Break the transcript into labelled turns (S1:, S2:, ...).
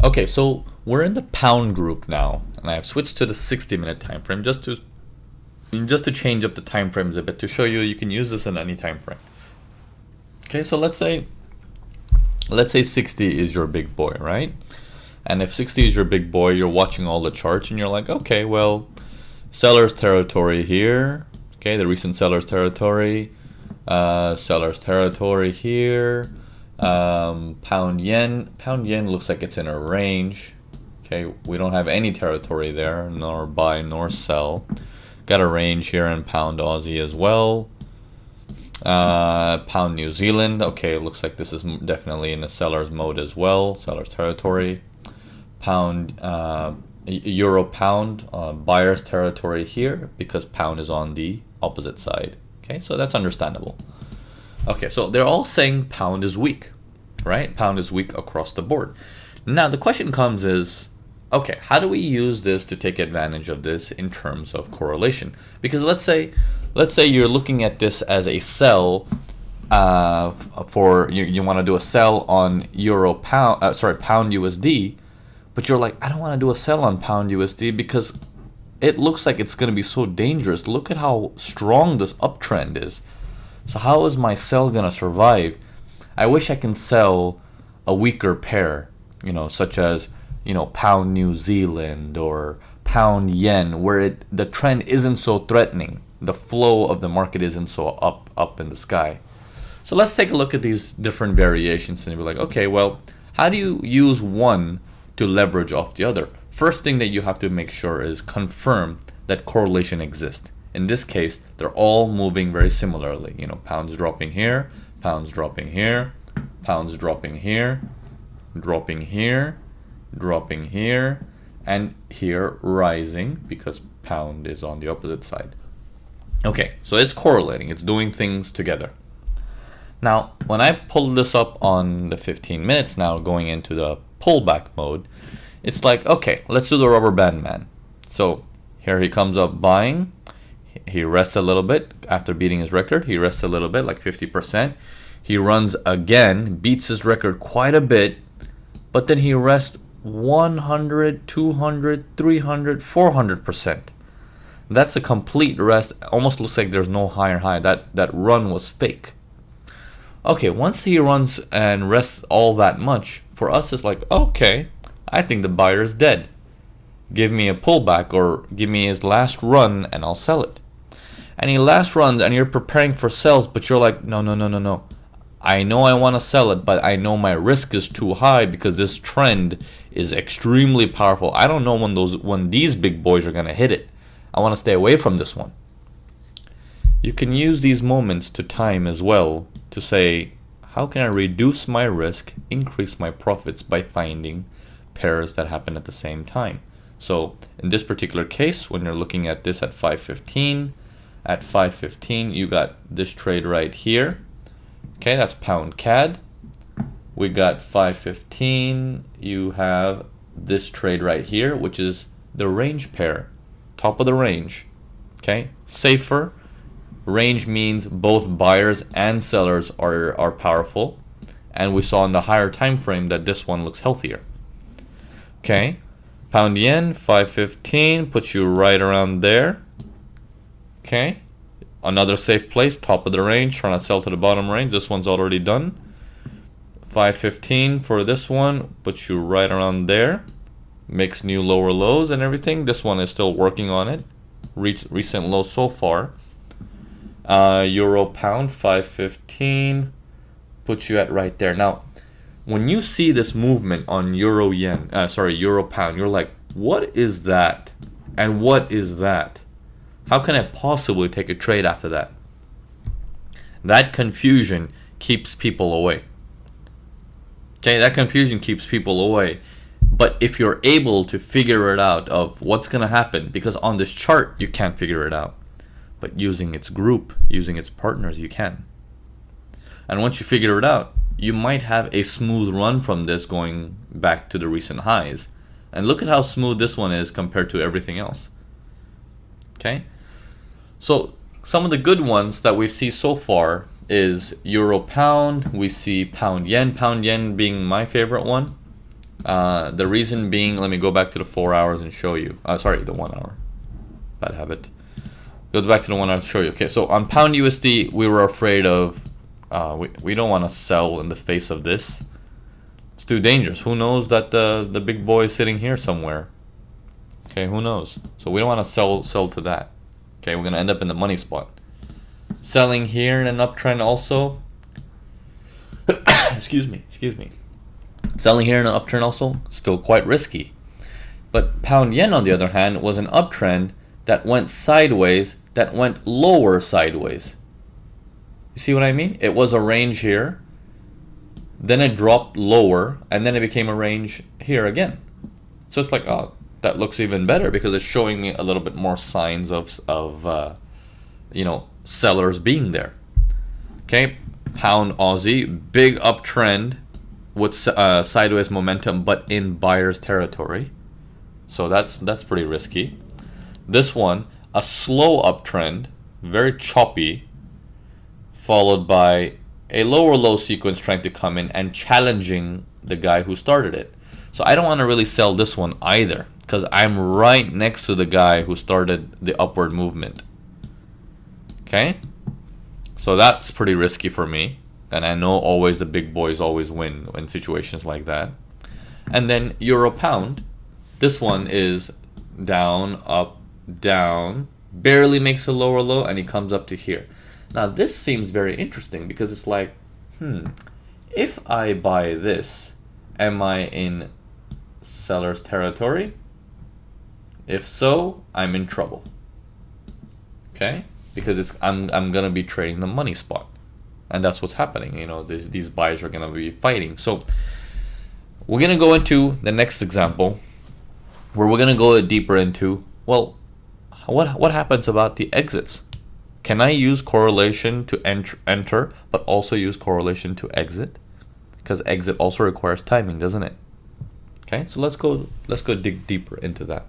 S1: Okay, so we're in the pound group now, and I've switched to the 60-minute time frame just to change up the time frames a bit to show you can use this in any time frame. Okay, so let's say 60 is your big boy, right? And if 60 is your big boy, you're watching all the charts and you're like, okay, well, seller's territory here. Okay, the recent seller's territory here. Pound yen looks like it's in a range. Okay, we don't have any territory there, nor buy nor sell. Got a range here in pound Aussie as well. Pound New Zealand. Okay, looks like this is definitely in the seller's mode as well, seller's territory. Pound euro pound, buyer's territory here because pound is on the opposite side. Okay, so that's understandable. Okay, so they're all saying pound is weak, right? Pound is weak across the board. Now the question comes is, okay, how do we use this to take advantage of this in terms of correlation? Because let's say you're looking at this as a sell for you want to do a sell on pound USD, but you're like, I don't want to do a sell on pound USD because it looks like it's going to be so dangerous. Look at how strong this uptrend is. So how is my sell going to survive? I wish I can sell a weaker pair, such as, pound New Zealand or pound yen, where the trend isn't so threatening. The flow of the market isn't so up in the sky. So let's take a look at these different variations and be like, okay, well, how do you use one to leverage off the other? First thing that you have to make sure is confirm that correlation exists. In this case, they're all moving very similarly. Pounds dropping here, pounds dropping here, pounds dropping here, dropping here, dropping here, and here rising because pound is on the opposite side. Okay, so it's correlating. It's doing things together. Now, when I pull this up on the 15 minutes now, going into the pullback mode, it's like, okay, let's do the rubber band man. So here he comes up buying. He rests a little bit after beating his record. He rests a little bit, like 50%. He runs again, beats his record quite a bit, but then he rests 100, 200, 300, 400%. That's a complete rest. Almost looks like there's no higher high. That run was fake. Okay, once he runs and rests all that much, for us it's like, okay, I think the buyer is dead. Give me a pullback or give me his last run and I'll sell it. And he last runs and you're preparing for sells, but you're like, no. I know I want to sell it, but I know my risk is too high because this trend is extremely powerful. I don't know when these big boys are going to hit it. I want to stay away from this one. You can use these moments to time as well to say, how can I reduce my risk, increase my profits by finding pairs that happen at the same time? So in this particular case, when you're looking at this at 515, you got this trade right here. Okay, that's pound CAD. We got 515. You have this trade right here, which is the range pair, top of the range. Okay, safer. Range means both buyers and sellers are powerful, and we saw in the higher time frame that this one looks healthier. Okay, pound yen 515 puts you right around there. Okay, another safe place, top of the range, trying to sell to the bottom range. This one's already done. 515 for this one puts you right around there. Makes new lower lows and everything. This one is still working on it. Reached recent low so far. Euro pound 515 puts you at right there. Now, when you see this movement on euro pound, you're like, what is that? And what is that? How can I possibly take a trade after that? That confusion keeps people away. Okay, that confusion keeps people away. But if you're able to figure it out of what's going to happen, because on this chart you can't figure it out, but using its group, using its partners, you can. And once you figure it out, you might have a smooth run from this going back to the recent highs. And look at how smooth this one is compared to everything else. Okay? So some of the good ones that we see so far is euro pound. We see pound yen being my favorite one. The reason being, let me go back to the 4 hours and show you. Sorry, the 1 hour. Bad habit. Go back to the 1 hour to show you. Okay, so on pound USD, we were afraid of. We don't want to sell in the face of this. It's too dangerous. Who knows that the big boy is sitting here somewhere? Okay, who knows? So we don't want to sell to that. Okay, we're gonna end up in the money spot. Selling here in an uptrend also. Excuse me. Selling here in an uptrend also, still quite risky. But pound yen, on the other hand, was an uptrend that went sideways, that went lower sideways. You see what I mean? It was a range here, then it dropped lower, and then it became a range here again. So it's like, oh, that looks even better because it's showing me a little bit more signs of sellers being there. Okay, pound Aussie, big uptrend with sideways momentum, but in buyer's territory. So that's pretty risky. This one, a slow uptrend, very choppy, followed by a lower low sequence trying to come in and challenging the guy who started it. So I don't want to really sell this one either, because I'm right next to the guy who started the upward movement. Okay, so that's pretty risky for me, and I know always the big boys always win in situations like that. And then euro pound, this one is down, up, down, barely makes a lower low, and he comes up to here. Now this seems very interesting because it's like, if I buy this, am I in seller's territory? If so, I'm in trouble. Okay, because I'm gonna be trading the money spot, and that's what's happening. These buyers are gonna be fighting. So we're gonna go into the next example, where we're gonna go deeper into, well, what happens about the exits? Can I use correlation to enter, but also use correlation to exit? Because exit also requires timing, doesn't it? Okay, so let's go dig deeper into that.